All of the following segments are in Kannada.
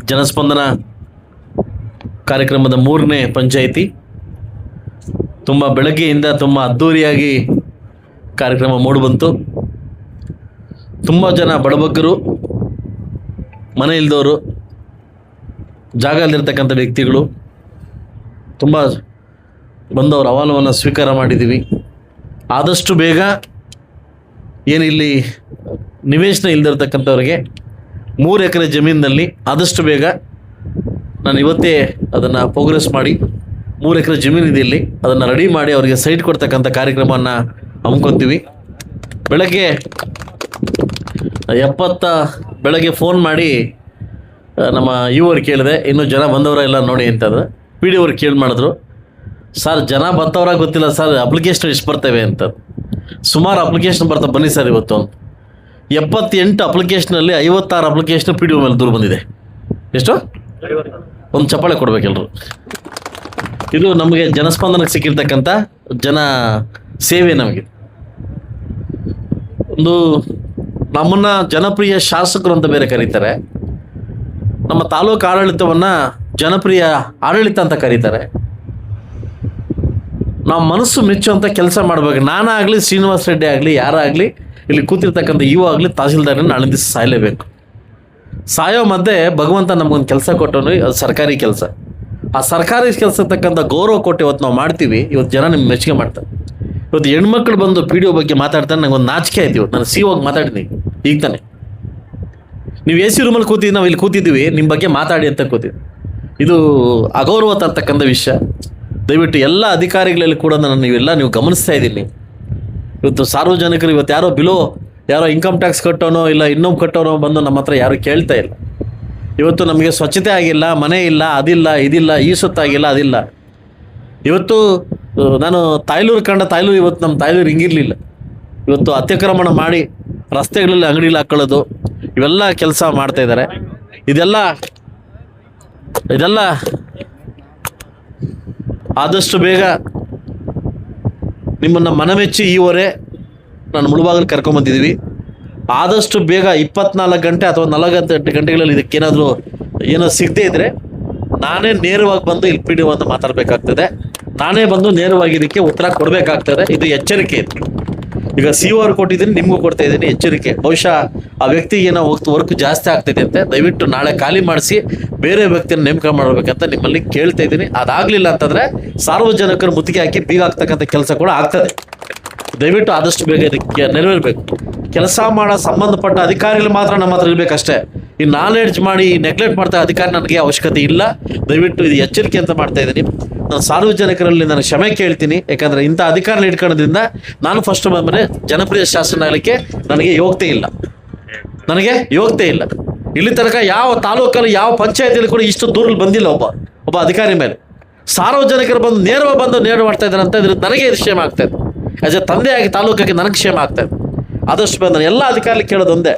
ಜನಸ್ಪಂದನ ಕಾರ್ಯಕ್ರಮದ 3ನೇ ಪಂಚಾಯಿತಿ ತುಂಬ ಬೆಳಗ್ಗೆಯಿಂದ ತುಂಬ ಅದ್ಧೂರಿಯಾಗಿ ಕಾರ್ಯಕ್ರಮ ಮೂಡಿಬಂತು. ತುಂಬ ಜನ ಬಡಬಗ್ಗರು, ಮನೆ ಇಲ್ದವರು, ಜಾಗ ಇಲ್ದಿರ್ತಕ್ಕಂಥ ವ್ಯಕ್ತಿಗಳು ತುಂಬ ಬಂದವರು ಅಹವಾಲುವನ್ನು ಸ್ವೀಕಾರ ಮಾಡಿದ್ದೀವಿ. ಆದಷ್ಟು ಬೇಗ ಏನಿಲ್ಲಿ ನಿವೇಶನ ಇಲ್ದಿರ್ತಕ್ಕಂಥವ್ರಿಗೆ 3 ಎಕರೆ ಜಮೀನಿನಲ್ಲಿ ಆದಷ್ಟು ಬೇಗ ನಾನು ಇವತ್ತೇ ಅದನ್ನು ಪ್ರೋಗ್ರೆಸ್ ಮಾಡಿ 3 ಎಕರೆ ಜಮೀನಿದೆ ಇಲ್ಲಿ, ಅದನ್ನು ರೆಡಿ ಮಾಡಿ ಅವರಿಗೆ ಸೈಟ್ ಕೊಡ್ತಕ್ಕಂಥ ಕಾರ್ಯಕ್ರಮವನ್ನು ಹಮ್ಮಿಕೊತೀವಿ. ಬೆಳಗ್ಗೆ ಫೋನ್ ಮಾಡಿ ನಮ್ಮ ಇವ್ರು ಕೇಳಿದೆ, ಇನ್ನೂ ಜನ ಬಂದವರ ಎಲ್ಲ ನೋಡಿ ಅಂತಂದ್ರೆ ಪಿ ಡಿ ಅವ್ರು ಮಾಡಿದ್ರು, ಸರ್ ಜನ ಬರ್ತಾವ್ರ ಗೊತ್ತಿಲ್ಲ ಸರ್, ಅಪ್ಲಿಕೇಶನ್ ಎಷ್ಟು ಬರ್ತವೆ ಅಂತ. ಸುಮಾರು ಅಪ್ಲಿಕೇಶನ್ ಬರ್ತಾವೆ, ಬನ್ನಿ ಸರ್ ಇವತ್ತು ಅಂತ. 78 ಅಪ್ಲಿಕೇಶನಲ್ಲಿ 56 ಅಪ್ಲಿಕೇಶನ್ ಪಿ ಡಿ ಒ ಮೇಲೆ ದೂರ ಬಂದಿದೆ. ಎಷ್ಟು? ಒಂದು ಚಪ್ಪಾಳೆ ಕೊಡ್ಬೇಕೆಲ್ಲರು. ಇದು ನಮಗೆ ಜನಸ್ಪಂದನಕ್ಕೆ ಸಿಕ್ಕಿರ್ತಕ್ಕಂಥ ಜನ ಸೇವೆ. ನಮಗೆ ಒಂದು ನಮ್ಮನ್ನ ಜನಪ್ರಿಯ ಶಾಸಕರು ಅಂತ ಬೇರೆ ಕರೀತಾರೆ, ನಮ್ಮ ತಾಲೂಕು ಆಡಳಿತವನ್ನು ಜನಪ್ರಿಯ ಆಡಳಿತ ಅಂತ ಕರೀತಾರೆ. ನಾವು ಮನಸ್ಸು ಮೆಚ್ಚುವಂಥ ಕೆಲಸ ಮಾಡಬೇಕು. ನಾನಾಗಲಿ, ಶ್ರೀನಿವಾಸ ರೆಡ್ಡಿ ಆಗಲಿ, ಯಾರಾಗಲಿ, ಇಲ್ಲಿ ಕೂತಿರ್ತಕ್ಕಂಥ ಇವು ಆಗಲಿ, ತಹಸೀಲ್ದಾರನ ನಾಳೆ ದಿವಸ ಸಾಯಲೇಬೇಕು. ಸಾಯೋ ಮಧ್ಯೆ ಭಗವಂತ ನಮಗೊಂದು ಕೆಲಸ ಕೊಟ್ಟವನು, ಅದು ಸರ್ಕಾರಿ ಕೆಲಸ. ಆ ಸರ್ಕಾರಿ ಕೆಲಸ ತಕ್ಕಂಥ ಗೌರವ ಕೊಟ್ಟು ಇವತ್ತು ನಾವು ಮಾಡ್ತೀವಿ. ಇವತ್ತು ಜನ ನಿಮ್ಗೆ ಮೆಚ್ಚುಗೆ ಮಾಡ್ತಾರೆ. ಇವತ್ತು ಹೆಣ್ಮಕ್ಳು ಬಂದು ಪಿ ಡಿ ಒ ಬಗ್ಗೆ ಮಾತಾಡ್ತಾರೆ, ನಂಗೆ ಒಂದು ನಾಚಿಕೆ ಆಯ್ತು. ಇವತ್ತು ನಾನು ಹೋಗಿ ಮಾತಾಡಿದ್ದೀನಿ ಈಗ ತಾನೆ. ನೀವು ಎ ಸಿ ರೂಮಲ್ಲಿ ಕೂತಿದ್ದು, ನಾವು ಇಲ್ಲಿ ಕೂತಿದ್ದೀವಿ, ನಿಮ್ಮ ಬಗ್ಗೆ ಮಾತಾಡಿ ಅಂತ ಕೂತಿದ್ವಿ. ಇದು ಅಗೌರವ ತರ್ತಕ್ಕಂಥ ವಿಷಯ. ದಯವಿಟ್ಟು ಎಲ್ಲ ಅಧಿಕಾರಿಗಳಲ್ಲಿ ಕೂಡ ನೀವು ಗಮನಿಸ್ತಾ ಇದ್ದೀನಿ. ಇವತ್ತು ಸಾರ್ವಜನಿಕರು ಇವತ್ತು ಯಾರೋ ಇನ್ಕಮ್ ಟ್ಯಾಕ್ಸ್ ಕಟ್ಟೋನೋ ಇಲ್ಲ ಇನ್ನೊಬ್ಬ ಕಟ್ಟೋನೋ ಬಂದು ನಮ್ಮ ಹತ್ರ ಯಾರು ಕೇಳ್ತಾ ಇಲ್ಲ. ಇವತ್ತು ನಮಗೆ ಸ್ವಚ್ಛತೆ ಆಗಿಲ್ಲ, ಮನೆ ಇಲ್ಲ, ಅದಿಲ್ಲ, ಇದಿಲ್ಲ, ಈ ಸುತ್ತಾಗಿಲ್ಲ, ಅದಿಲ್ಲ. ಇವತ್ತು ನಾನು ತಾಯ್ಲೂರು ಇವತ್ತು ನಮ್ಮ ತಾಯ್ಲೂರು ಹಿಂಗಿರಲಿಲ್ಲ. ಇವತ್ತು ಅತ್ಯಕ್ರಮಣ ಮಾಡಿ ರಸ್ತೆಗಳಲ್ಲಿ ಅಂಗಡಿಲಿ ಹಾಕೊಳ್ಳೋದು, ಇವೆಲ್ಲ ಕೆಲಸ ಮಾಡ್ತಾ ಇದ್ದಾರೆ. ಇದೆಲ್ಲ ಆದಷ್ಟು ಬೇಗ ನಿಮ್ಮನ್ನು ಮನಮೆಚ್ಚಿ ಈವರೆ ನಾನು ಮುಳುಬಾಗಲು ಕರ್ಕೊಂಬಂದಿದ್ದೀವಿ. ಆದಷ್ಟು ಬೇಗ 24 ಗಂಟೆ ಅಥವಾ 48 ಗಂಟೆಗಳಲ್ಲಿ ಇದಕ್ಕೇನಾದರೂ ಏನೋ ಸಿಗದೇ ಇದ್ದರೆ ನಾನೇ ನೇರವಾಗಿ ಬಂದು ಇಲ್ಲಿ ಪಿ ಡಿ ಒ ಅಂತ ಮಾತಾಡಬೇಕಾಗ್ತದೆ. ನಾನೇ ಬಂದು ನೇರವಾಗಿ ಇದಕ್ಕೆ ಉತ್ತರ ಕೊಡಬೇಕಾಗ್ತದೆ. ಇದು ಎಚ್ಚರಿಕೆ. ಈಗ ಸಿ ಒ ಅವ್ರು ಕೊಟ್ಟಿದ್ದೀನಿ, ನಿಮಗೂ ಕೊಡ್ತಾ ಇದ್ದೀನಿ ಎಚ್ಚರಿಕೆ. ಬಹುಶಃ ಆ ವ್ಯಕ್ತಿಗೆ ಏನೋ ವರ್ಕ್ ಜಾಸ್ತಿ ಆಗ್ತೈತೆ ಅಂತೆ. ದಯವಿಟ್ಟು ನಾಳೆ ಖಾಲಿ ಮಾಡಿಸಿ ಬೇರೆ ವ್ಯಕ್ತಿಯನ್ನು ನೇಮಕ ಮಾಡಬೇಕಂತ ನಿಮ್ಮಲ್ಲಿ ಕೇಳ್ತಾ ಇದ್ದೀನಿ. ಅದಾಗಲಿಲ್ಲ ಅಂತಂದರೆ ಸಾರ್ವಜನಿಕರು ಮುತ್ತಿಗೆ ಹಾಕಿ ಬೀಗ ಹಾಕ್ತಕ್ಕಂಥ ಕೆಲಸ ಕೂಡ ಆಗ್ತದೆ. ದಯವಿಟ್ಟು ಆದಷ್ಟು ಬೇಗ ಇದಕ್ಕೆ ನೆರವೇರಬೇಕು. ಕೆಲಸ ಮಾಡೋ ಸಂಬಂಧಪಟ್ಟ ಅಧಿಕಾರಿಗಳು ಮಾತ್ರ ನಮ್ಮ ಹತ್ರ ಇರಬೇಕಷ್ಟೇ. ಈ ನಾಲೆಡ್ಜ್ ಮಾಡಿ ನೆಗ್ಲೆಕ್ಟ್ ಮಾಡ್ತಾ ಅಧಿಕಾರಿ ನನಗೆ ಅವಶ್ಯಕತೆ ಇಲ್ಲ. ದಯವಿಟ್ಟು ಇದು ಎಚ್ಚರಿಕೆ ಅಂತ ಮಾಡ್ತಾ ಇದ್ದೀನಿ. ನಾನು ಸಾರ್ವಜನಿಕರಲ್ಲಿ ನಾನು ಕ್ಷಮೆ ಕೇಳ್ತೀನಿ. ಯಾಕಂದರೆ ಇಂಥ ಅಧಿಕಾರಿಗಳು ಇಟ್ಕೊಳ್ಳೋದ್ರಿಂದ ನಾನು ಫಸ್ಟ್ ಬಂದರೆ ಜನಪ್ರಿಯ ಶಾಸನ ಆಗಲಿಕ್ಕೆ ನನಗೆ ಯೋಗ್ಯತೆ ಇಲ್ಲ. ಇಲ್ಲಿ ತನಕ ಯಾವ ತಾಲೂಕಲ್ಲಿ ಯಾವ ಪಂಚಾಯತಿಯಲ್ಲಿ ಕೂಡ ಇಷ್ಟು ದೂರಲ್ಲಿ ಬಂದಿಲ್ಲ ಒಬ್ಬ ಅಧಿಕಾರಿ ಮೇಲೆ. ಸಾರ್ವಜನಿಕರು ನೇರವಾಗಿ ನೇರ ಮಾಡ್ತಾ ಇದ್ದಾರೆ ಅಂತ ಇದ್ರೆ ನನಗೆ ಇದು ಕ್ಷೇಮ ಆಗ್ತಾ ಇದೆ. ಆಸ್ ಎ ತಂದೆಯಾಗಿ ತಾಲೂಕಿಗೆ ನನಗೆ ಕ್ಷೇಮ ಆಗ್ತಾ ಇದೆ. ಆದಷ್ಟು ಬೇಗ ನಾನು ಎಲ್ಲ ಅಧಿಕಾರಿ ಕೇಳೋದು ಒಂದೇ,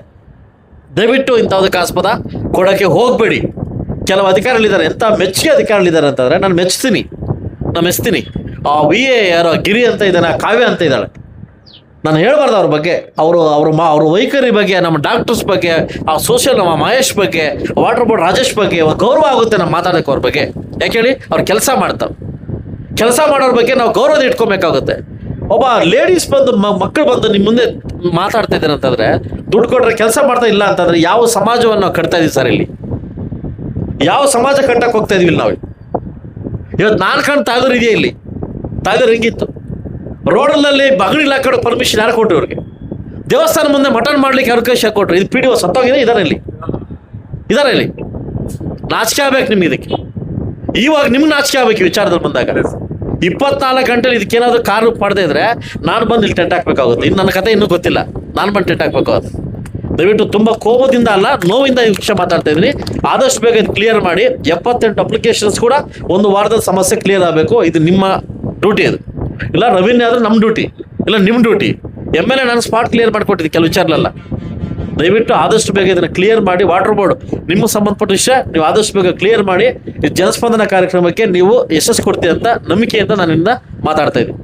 ದಯವಿಟ್ಟು ಇಂಥದಕ್ಕೆ ಆಸ್ಪದ ಕೊಡೋಕ್ಕೆ ಹೋಗಬೇಡಿ. ಕೆಲವು ಅಧಿಕಾರಿಗಳಿದ್ದಾರೆ, ಎಂಥ ಮೆಚ್ಚುಗೆ ಅಧಿಕಾರಿಗಳಿದ್ದಾರೆ ಅಂತಂದರೆ ನಾನು ಮೆಚ್ತೀನಿ. ವಿ ಎ ಯಾರೋ ಗಿರಿ ಅಂತ ಇದ್ದಾನೆ, ಕಾವ್ಯ ಅಂತ ಇದ್ದಾಳೆ. ನಾನು ಹೇಳ್ಬಾರ್ದು ಅವ್ರ ಬಗ್ಗೆ, ಅವ್ರ ವೈಖರಿ ಬಗ್ಗೆ, ನಮ್ಮ ಡಾಕ್ಟರ್ಸ್ ಬಗ್ಗೆ, ಆ ಸೋಷಿಯಲ್ ನಮ್ಮ ಮಹೇಶ್ ಬಗ್ಗೆ, ವಾಟರ್ ಬೋರ್ಡ್ ರಾಜೇಶ್ ಬಗ್ಗೆ ಗೌರವ ಆಗುತ್ತೆ ನಾವು ಮಾತಾಡೋಕ್ಕೆ ಅವ್ರ ಬಗ್ಗೆ. ಯಾಕೆ ಹೇಳಿ? ಅವ್ರು ಕೆಲಸ ಮಾಡೋರ ಬಗ್ಗೆ ನಾವು ಗೌರವ ಇಟ್ಕೊಬೇಕಾಗುತ್ತೆ. ಒಬ್ಬ ಲೇಡೀಸ್ ಬಂದು ಮಕ್ಕಳು ಬಂದು ನಿಮ್ಮ ಮುಂದೆ ಮಾತಾಡ್ತಾ ಇದ್ದಾರೆ ಅಂತಂದರೆ, ದುಡ್ಡು ಕೊಟ್ಟರೆ ಕೆಲಸ ಮಾಡ್ತಾ ಇಲ್ಲ ಅಂತಂದರೆ ಯಾವ ಸಮಾಜವನ್ನು ನಾವು ಕಟ್ತಾ ಇದೀವಿ ಸರ್? ಇಲ್ಲಿ ಯಾವ ಸಮಾಜ ಕಟ್ಟಕ್ಕೆ ಹೋಗ್ತಾ ಇದೀವಿ ನಾವು? ಇವತ್ತು ನಾನು ಕಂಡು ತಾಯ್ದೂರು ಇದೆಯಾ? ಇಲ್ಲಿ ತಾಯ್ದೂರು ಹೆಂಗಿತ್ತು? ರೋಡಲ್ಲಿ ಬಗಡಿ ಹಾಕೋಣ ಪರ್ಮಿಷನ್ ಯಾರು ಕೊಟ್ಟರು? ಇವ್ರಿಗೆ ದೇವಸ್ಥಾನ ಮುಂದೆ ಮಟನ್ ಮಾಡ್ಲಿಕ್ಕೆ ಅವಕಾಶ ಕೊಟ್ಟರು. ಇದು ಪಿ ಡಿ ಒ ಸತ್ತೋಗಿದೆ. ಇದಾರೆ ಇಲ್ಲಿ ನಾಚಿಕೆ ಆಗ್ಬೇಕು ನಿಮ್ಗೆ. ಇದಕ್ಕೆ ಇವಾಗ ನಿಮ್ಗೆ ನಾಚಿಕೆ ಆಗ್ಬೇಕು ವಿಚಾರದಲ್ಲಿ ಬಂದಾಗ. 24 ಗಂಟೆಲಿ ಇದಕ್ಕೇನಾದರೂ ಕಾರು ಮಾಡದೇ ಇದ್ರೆ ನಾನು ಬಂದು ಇಲ್ಲಿ ಟೆಂಟ್ ಹಾಕ್ಬೇಕಾಗುತ್ತೆ. ಇನ್ನು ನನ್ನ ಕತೆ ಇನ್ನೂ ಗೊತ್ತಿಲ್ಲ, ನಾನು ಬಂದು ಟೆಂಟ್ ಹಾಕ್ಬೇಕಾಗುತ್ತೆ. ದಯವಿಟ್ಟು ತುಂಬ ಕೋಪದಿಂದ ಅಲ್ಲ, ನೋವಿಂದ ಈ ವಿಷಯ ಮಾತಾಡ್ತಾ ಇದ್ದೀನಿ. ಆದಷ್ಟು ಬೇಗ ಇದು ಕ್ಲಿಯರ್ ಮಾಡಿ. 78 ಅಪ್ಲಿಕೇಶನ್ಸ್ ಕೂಡ 1 ವಾರದ ಸಮಸ್ಯೆ ಕ್ಲಿಯರ್ ಆಗಬೇಕು. ಇದು ನಿಮ್ಮ ಡ್ಯೂಟಿ. ಇದು ಇಲ್ಲ ರವೀಂದ್ರ ಆದರೂ ನಮ್ಮ ಡ್ಯೂಟಿ, ಇಲ್ಲ ನಿಮ್ಮ ಡ್ಯೂಟಿ. MLA ನಾನು ಸ್ಪಾಟ್ ಕ್ಲಿಯರ್ ಮಾಡಿಕೊಟ್ಟಿದ್ದೆ ಕೆಲವು ವಿಚಾರಲ್ಲ. ದಯವಿಟ್ಟು ಆದಷ್ಟು ಬೇಗ ಇದನ್ನು ಕ್ಲಿಯರ್ ಮಾಡಿ. ವಾಟರ್ ಬೋರ್ಡ್ ನಿಮ್ಮ ಸಂಬಂಧಪಟ್ಟ ವಿಷಯ, ನೀವು ಆದಷ್ಟು ಬೇಗ ಕ್ಲಿಯರ್ ಮಾಡಿ. ಜನಸ್ಪಂದನ ಕಾರ್ಯಕ್ರಮಕ್ಕೆ ನೀವು ಯಶಸ್ಸು ಕೊಡ್ತೀವಿ ಅಂತ ನಂಬಿಕೆಯಿಂದ ನಾನಿಂದ ಮಾತಾಡ್ತಾ ಇದ್ದೀನಿ.